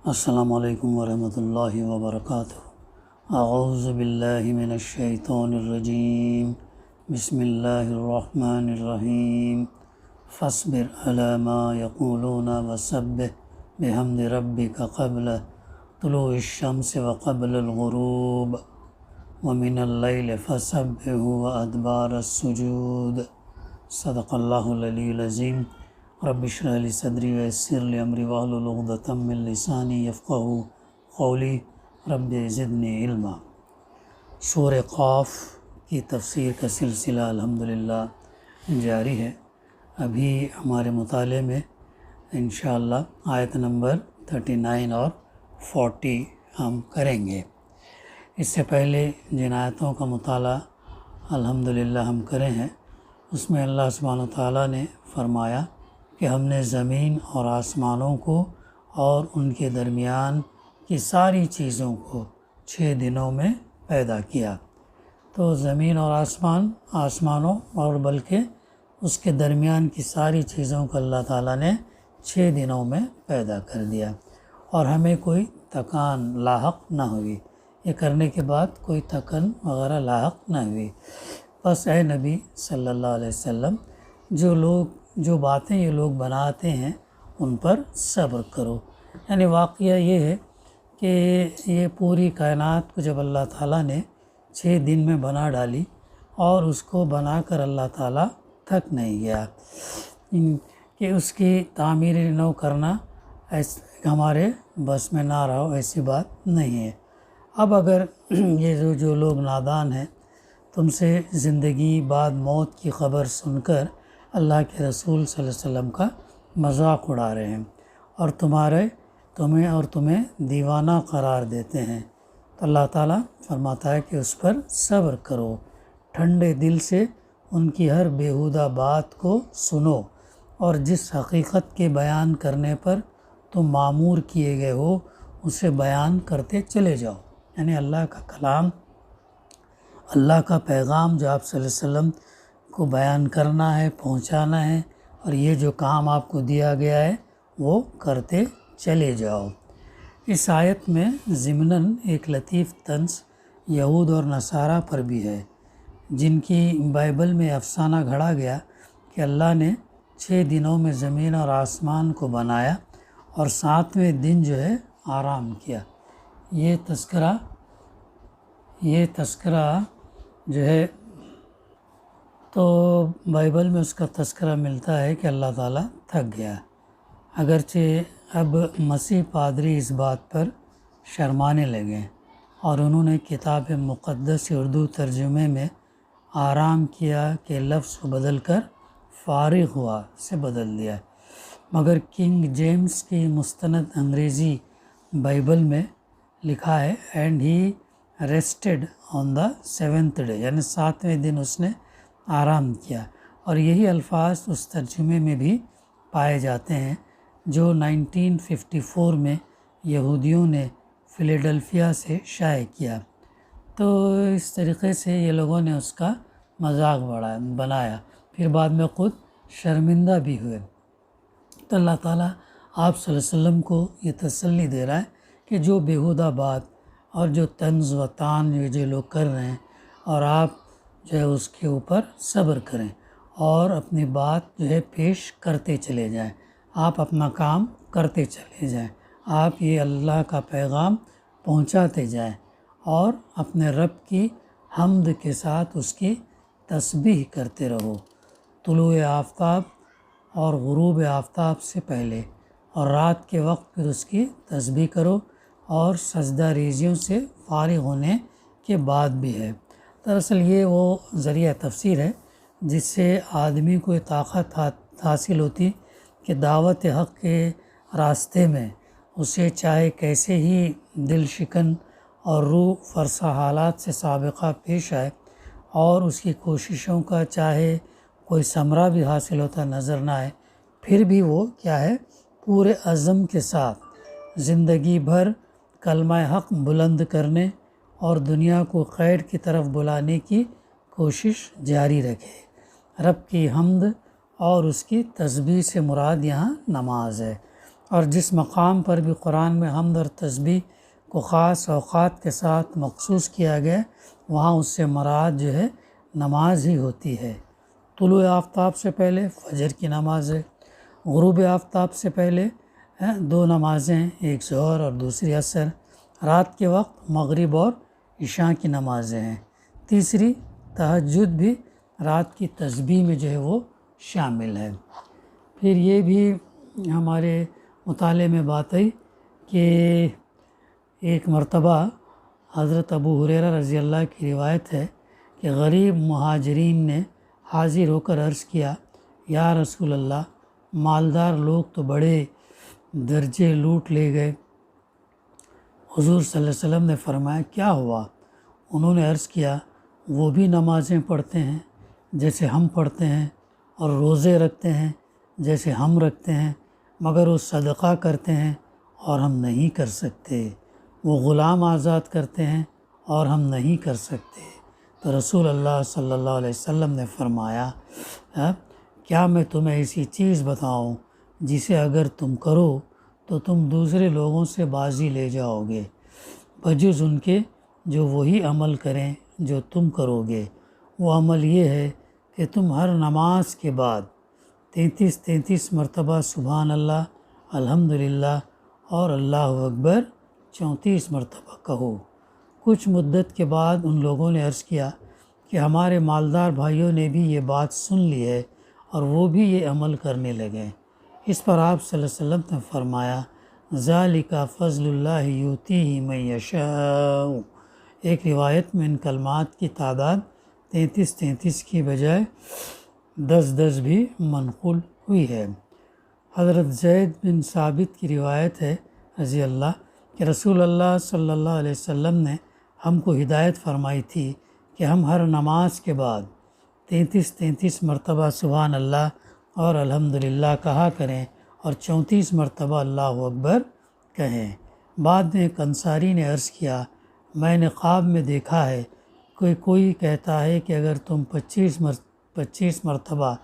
السلام علیکم ورحمۃ اللہ وبرکاتہ۔ اعوذ باللہ من الشیطان الرجیم، بسم اللہ الرحمن الرحیم۔ فاصبر علی ما یقولون وسبح بحمد ربک قبل طلوع الشمس وقبل الغروب ومن اللیل فسبحہ وادبار السجود۔ صدق اللہ العلی العظیم۔ رب اشرح لی صدری ویسر لی امری واحلل عقدۃ من لسانی یفقہوا قولی رب زدنی علما۔ سورہ قاف کی تفسیر کا سلسلہ الحمدللہ جاری ہے۔ ابھی ہمارے مطالعے میں انشاءاللہ آیت نمبر 39 اور 40 ہم کریں گے۔ اس سے پہلے جن آیتوں کا مطالعہ الحمدللہ ہم کرے ہیں، اس میں اللہ سبحانہ وتعالیٰ نے فرمایا کہ ہم نے زمین اور آسمانوں کو اور ان کے درمیان کی ساری چیزوں کو 6 دنوں میں پیدا کیا۔ تو زمین اور آسمانوں اور بلکہ اس کے درمیان کی ساری چیزوں کو اللہ تعالیٰ نے 6 دنوں میں پیدا کر دیا، اور ہمیں کوئی تکان لاحق نہ ہوئی۔ یہ کرنے کے بعد کوئی تکن وغیرہ لاحق نہ ہوئی۔ بس اے نبی صلی اللہ علیہ وسلم، جو باتیں یہ لوگ بناتے ہیں ان پر صبر کرو۔ یعنی واقعہ یہ ہے کہ یہ پوری کائنات کو جب اللہ تعالیٰ نے 6 دن میں بنا ڈالی، اور اس کو بنا کر اللہ تعالیٰ تھک نہیں گیا کہ اس کی تعمیر نو کرنا ہمارے بس میں نہ رہو، ایسی بات نہیں ہے۔ اب اگر یہ جو لوگ نادان ہیں تم سے زندگی بعد موت کی خبر سن کر اللہ کے رسول صلی اللہ علیہ وسلم کا مذاق اڑا رہے ہیں اور تمہیں دیوانہ قرار دیتے ہیں، تو اللہ تعالیٰ فرماتا ہے کہ اس پر صبر کرو، ٹھنڈے دل سے ان کی ہر بیہودہ بات کو سنو، اور جس حقیقت کے بیان کرنے پر تم مامور کیے گئے ہو اسے بیان کرتے چلے جاؤ۔ یعنی اللہ کا کلام، اللہ کا پیغام جو آپ صلی اللہ علیہ وسلم کو بیان کرنا ہے، پہنچانا ہے، اور یہ جو کام آپ کو دیا گیا ہے وہ کرتے چلے جاؤ۔ اس آیت میں ضمناً ایک لطیف طنز یہود اور نصارہ پر بھی ہے، جن کی بائبل میں افسانہ گھڑا گیا کہ اللہ نے 6 دنوں میں زمین اور آسمان کو بنایا اور 7ویں دن جو ہے آرام کیا۔ یہ تذکرہ جو ہے تو بائبل میں اس کا تذکرہ ملتا ہے کہ اللہ تعالیٰ تھک گیا۔ اگرچہ اب مسیح پادری اس بات پر شرمانے لگے اور انہوں نے کتاب مقدس اردو ترجمے میں آرام کیا کہ لفظ کو بدل کر فارغ ہوا سے بدل دیا، مگر کنگ جیمز کی مستند انگریزی بائبل میں لکھا ہے and he rested on the 7th day, یعنی 7ویں دن اس نے آرام کیا۔ اور یہی الفاظ اس ترجمے میں بھی پائے جاتے ہیں جو 1954 میں یہودیوں نے فلیڈلفیا سے شائع کیا۔ تو اس طریقے سے یہ لوگوں نے اس کا مذاق بنایا، پھر بعد میں خود شرمندہ بھی ہوئے۔ تو اللہ تعالیٰ آپ صلی اللہ علیہ وسلم کو یہ تسلی دے رہا ہے کہ جو بیہودہ بات اور جو طنز و طعن جو لوگ کر رہے ہیں، اور آپ جو ہے اس کے اوپر صبر کریں اور اپنی بات جو ہے پیش کرتے چلے جائیں، آپ اپنا کام کرتے چلے جائیں، آپ یہ اللہ کا پیغام پہنچاتے جائیں، اور اپنے رب کی حمد کے ساتھ اس کی تسبیح کرتے رہو، طلوع آفتاب اور غروب آفتاب سے پہلے، اور رات کے وقت پھر اس کی تسبیح کرو، اور سجدہ ریزیوں سے فارغ ہونے کے بعد بھی ہے۔ دراصل یہ وہ ذریعہ تفسیر ہے جس سے آدمی کو طاقت حاصل ہوتی کہ دعوت حق کے راستے میں اسے چاہے کیسے ہی دل شکن اور روح فرسا حالات سے سابقہ پیش آئے، اور اس کی کوششوں کا چاہے کوئی ثمرہ بھی حاصل ہوتا نظر نہ آئے، پھر بھی وہ کیا ہے، پورے عزم کے ساتھ زندگی بھر کلمہ حق بلند کرنے اور دنیا کو خیر کی طرف بلانے کی کوشش جاری رکھے۔ رب کی حمد اور اس کی تسبیح سے مراد یہاں نماز ہے، اور جس مقام پر بھی قرآن میں حمد اور تسبیح کو خاص اوقات کے ساتھ مخصوص کیا گیا وہاں اس سے مراد جو ہے نماز ہی ہوتی ہے۔ طلوع آفتاب سے پہلے فجر کی نماز ہے، غروب آفتاب سے پہلے 2 نمازیں ہیں، ایک ظہر اور دوسری عصر، رات کے وقت مغرب اور عشاء کی نمازیں ہیں، تیسری تہجد بھی رات کی تسبیح میں جو ہے وہ شامل ہے۔ پھر یہ بھی ہمارے مطالعے میں بات آئی کہ ایک مرتبہ حضرت ابو ہریرہ رضی اللہ کی روایت ہے کہ غریب مہاجرین نے حاضر ہو کر عرض کیا، یا رسول اللہ، مالدار لوگ تو بڑے درجے لوٹ لے گئے۔ حضور صلی اللہ علیہ وسلم نے فرمایا، کیا ہوا؟ انہوں نے عرض کیا، وہ بھی نمازیں پڑھتے ہیں جیسے ہم پڑھتے ہیں، اور روزے رکھتے ہیں جیسے ہم رکھتے ہیں، مگر وہ صدقہ کرتے ہیں اور ہم نہیں کر سکتے، وہ غلام آزاد کرتے ہیں اور ہم نہیں کر سکتے۔ تو رسول اللہ صلی اللہ علیہ وسلم نے فرمایا، کیا میں تمہیں ایسی چیز بتاؤں جسے اگر تم کرو تو تم دوسرے لوگوں سے بازی لے جاؤ گے، بجز ان کے جو وہی عمل کریں جو تم کرو گے۔ وہ عمل یہ ہے کہ تم ہر نماز کے بعد 33 مرتبہ سبحان اللہ، الحمدللہ اور اللہ اکبر 34 مرتبہ کہو۔ کچھ مدت کے بعد ان لوگوں نے عرض کیا کہ ہمارے مالدار بھائیوں نے بھی یہ بات سن لی ہے اور وہ بھی یہ عمل کرنے لگے۔ اس پر آپ صلی اللہ علیہ وسلم نے فرمایا، ذالک فضل اللہ یؤتیہ من یشاء۔ ایک روایت میں ان کلمات کی تعداد 33 کی بجائے 10 بھی منقول ہوئی ہے۔ حضرت زید بن ثابت کی روایت ہے رضی اللہ کہ رسول اللہ صلی اللہ علیہ وسلم نے ہم کو ہدایت فرمائی تھی کہ ہم ہر نماز کے بعد 33 مرتبہ سبحان اللہ اور الحمدللہ کہا کریں اور 34 مرتبہ اللہ اکبر کہیں۔ بعد میں ایک انصاری نے عرض کیا، میں نے خواب میں دیکھا ہے کوئی کہتا ہے کہ اگر تم 25 مرتبہ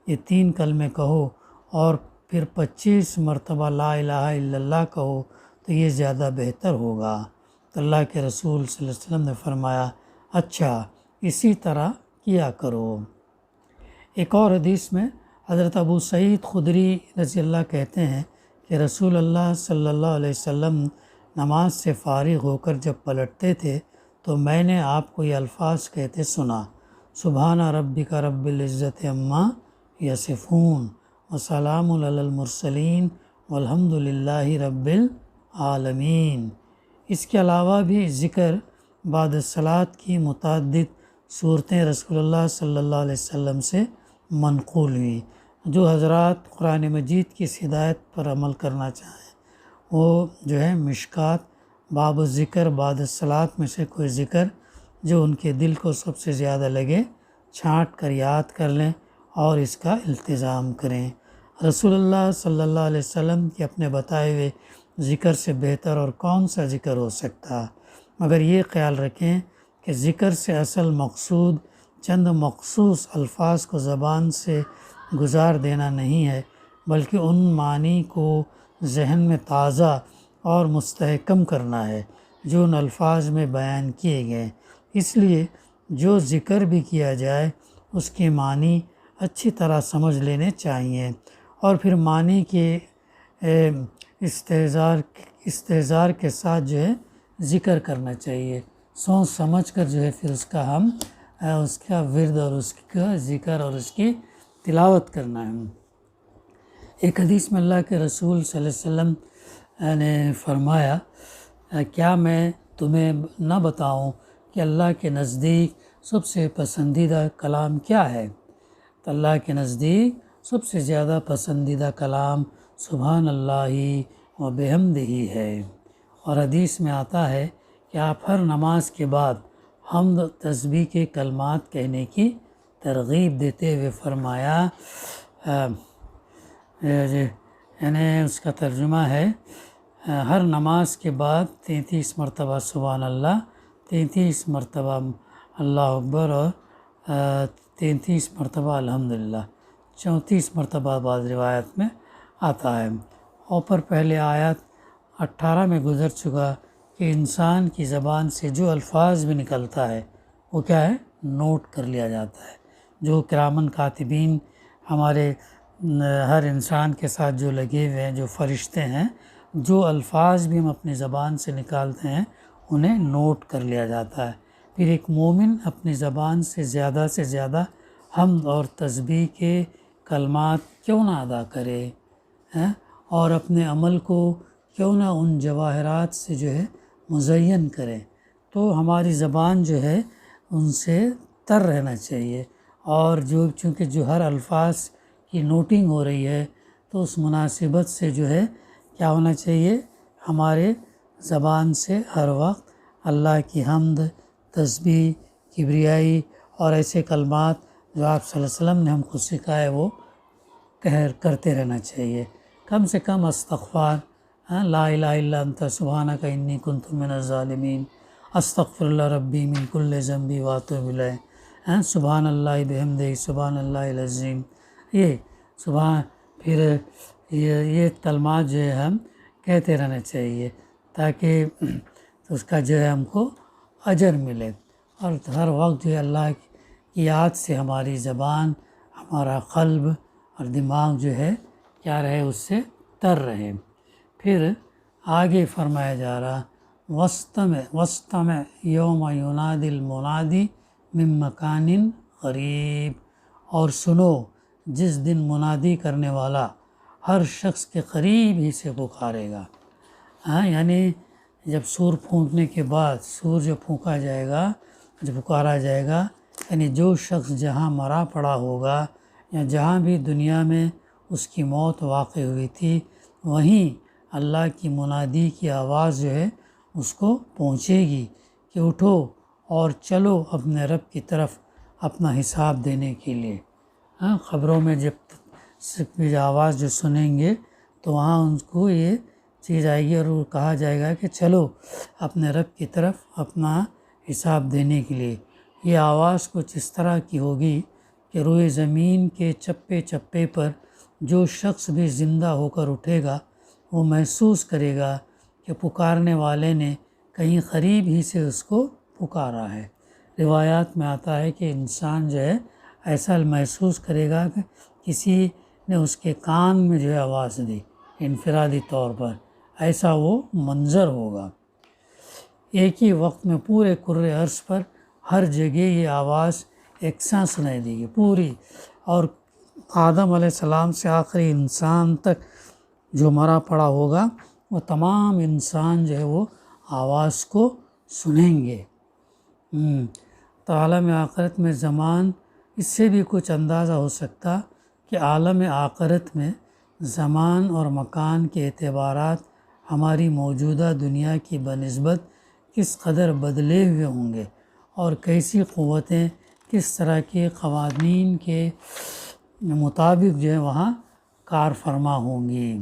یہ 3 کلمے کہو اور پھر 25 مرتبہ لا الہ الا اللہ کہو تو یہ زیادہ بہتر ہوگا۔ تو اللہ کے رسول صلی اللہ علیہ وسلم نے فرمایا، اچھا اسی طرح کیا کرو۔ ایک اور حدیث میں حضرت ابو سعید خدری رضی اللہ کہتے ہیں کہ رسول اللہ صلی اللہ علیہ وسلم نماز سے فارغ ہو کر جب پلٹتے تھے تو میں نے آپ کو یہ الفاظ کہتے سنا، سبحان ربک رب العزت عما یصفون وسلام علی المرسلین والحمد للہ رب العالمین۔ اس کے علاوہ بھی ذکر بعد الصلاۃ کی متعدد صورتیں رسول اللہ صلی اللہ علیہ وسلم سے منقول ہوئی۔ جو حضرات قرآن مجید کی ہدایت پر عمل کرنا چاہیں وہ جو ہے مشکات باب الذکر بعد الصلاۃ میں سے کوئی ذکر جو ان کے دل کو سب سے زیادہ لگے چھانٹ کر یاد کر لیں اور اس کا التزام کریں۔ رسول اللہ صلی اللہ علیہ وسلم کے اپنے بتائے ہوئے ذکر سے بہتر اور کون سا ذکر ہو سکتا، مگر یہ خیال رکھیں کہ ذکر سے اصل مقصود چند مخصوص الفاظ کو زبان سے گزار دینا نہیں ہے، بلکہ ان معنی کو ذہن میں تازہ اور مستحکم کرنا ہے جو ان الفاظ میں بیان کیے گئے۔ اس لیے جو ذکر بھی کیا جائے اس کے معنی اچھی طرح سمجھ لینے چاہیے اور پھر معنی کے استحضار کے ساتھ جو ہے ذکر کرنا چاہیے، سوچ سمجھ کر جو ہے پھر اس کا ورد اور اس کا ذکر اور اس کی تلاوت کرنا ہے۔ ایک حدیث میں اللہ کے رسول صلی اللہ علیہ وسلم نے فرمایا، کیا میں تمہیں نہ بتاؤں کہ اللہ کے نزدیک سب سے پسندیدہ کلام کیا ہے؟ تو اللہ کے نزدیک سب سے زیادہ پسندیدہ کلام سبحان اللہ و بحمدہ ہے۔ اور حدیث میں آتا ہے کہ آپ ہر نماز کے بعد حمد تسبیح کے کلمات کہنے کی ترغیب دیتے ہوئے فرمایا، یعنی اس کا ترجمہ ہے ہر نماز کے بعد 33 مرتبہ سبحان اللہ، 33 مرتبہ اللہ اکبر اور 33 مرتبہ الحمدللہ، 34 مرتبہ بعض روایت میں آتا ہے۔ اوپر پہلے آیت 18 میں گزر چکا کہ انسان کی زبان سے جو الفاظ بھی نکلتا ہے وہ کیا ہے، نوٹ کر لیا جاتا ہے۔ جو کرامن کاتبین ہمارے ہر انسان کے ساتھ جو لگے ہوئے ہیں، جو فرشتے ہیں، جو الفاظ بھی ہم اپنی زبان سے نکالتے ہیں انہیں نوٹ کر لیا جاتا ہے۔ پھر ایک مومن اپنی زبان سے زیادہ حمد اور تسبیح کے کلمات کیوں نہ ادا کرے، اور اپنے عمل کو کیوں نہ ان جواہرات سے جو ہے مزین کرے۔ تو ہماری زبان جو ہے ان سے تر رہنا چاہیے، اور چونکہ جو ہر الفاظ کی نوٹنگ ہو رہی ہے تو اس مناسبت سے جو ہے کیا ہونا چاہیے، ہمارے زبان سے ہر وقت اللہ کی حمد، تسبیح، کبریائی اور ایسے کلمات جو آپ صلی اللہ علیہ وسلم نے ہم کو سکھائے وہ کرتے رہنا چاہیے۔ کم سے کم استغفار، لا الہ الا انت سبحانک انی کنت من الظالمین، استغفر اللہ ربی من کل ذنب واتوب الیہ، سبحان اللہ بحمدہ سبحان اللہ العظیم، پھر یہ کلمات جو ہے ہم کہتے رہنا چاہیے تاکہ اس کا جو ہے ہم کو اجر ملے، اور ہر وقت جو ہے اللہ کی یاد سے ہماری زبان، ہمارا قلب اور دماغ جو ہے کیا رہے، اس سے تر رہے۔ پھر آگے فرمایا جا رہا وَاسْتَمِعْ یوم ینادی المنادی من مکان قریب، اور سنو جس دن منادی کرنے والا ہر شخص کے قریب ہی سے پکارے گا۔ یعنی جب سور پھونکنے کے بعد، سور جو پھونکا جائے گا، جو پکارا جائے گا، یعنی جو شخص جہاں مرا پڑا ہوگا یا جہاں بھی دنیا میں اس کی موت واقع ہوئی تھی، وہیں اللہ کی منادی کی آواز جو ہے اس کو پہنچے گی کہ اٹھو اور چلو اپنے رب کی طرف اپنا حساب دینے کے لیے۔ خبروں میں جب آواز جو سنیں گے تو وہاں ان کو یہ چیز آئے گی اور وہ کہا جائے گا کہ چلو اپنے رب کی طرف اپنا حساب دینے کے لیے۔ یہ آواز کچھ اس طرح کی ہوگی کہ روئے زمین کے چپے چپے پر جو شخص بھی زندہ ہو کر اٹھے گا وہ محسوس کرے گا کہ پکارنے والے نے کہیں قریب ہی سے اس کو پکارا ہے۔ روایات میں آتا ہے کہ انسان جو ہے ایسا محسوس کرے گا کہ کسی نے اس کے کان میں جو ہے آواز دی، انفرادی طور پر ایسا وہ منظر ہوگا۔ ایک ہی وقت میں پورے کرۂ ارض پر ہر جگہ یہ آواز یکساں سنائی دے گی پوری، اور آدم علیہ السلام سے آخری انسان تک جو مرا پڑا ہوگا وہ تمام انسان جو ہے وہ آواز کو سنیں گے۔ تو عالم آخرت میں زمان، اس سے بھی کچھ اندازہ ہو سکتا کہ عالم آخرت میں زمان اور مکان کے اعتبارات ہماری موجودہ دنیا کی بنسبت کس قدر بدلے ہوئے ہوں گے، اور کیسی قوتیں کس طرح کے قوانین کے مطابق جو ہے وہاں کار فرما ہوں گی۔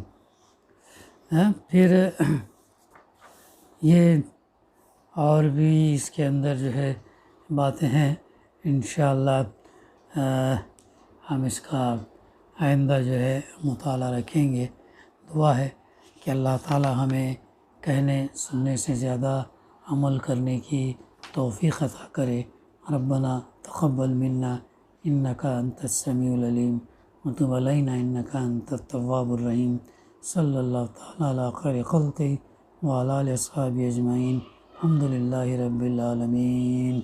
پھر یہ اور بھی اس کے اندر جو ہے باتیں ہیں، انشاءاللہ ہم اس کا آئندہ جو ہے مطالعہ رکھیں گے۔ دعا ہے کہ اللہ تعالی ہمیں کہنے سننے سے زیادہ عمل کرنے کی توفیق عطا کرے۔ ربنا تقبل منا انک انت السمیع العلیم وتب علینا انک انت التواب الرحیم۔ صلی اللہ تعالی علی خیر خلقہ وعلی آلہ وصحبہ اجمعین۔ الحمد للہ رب العالمین۔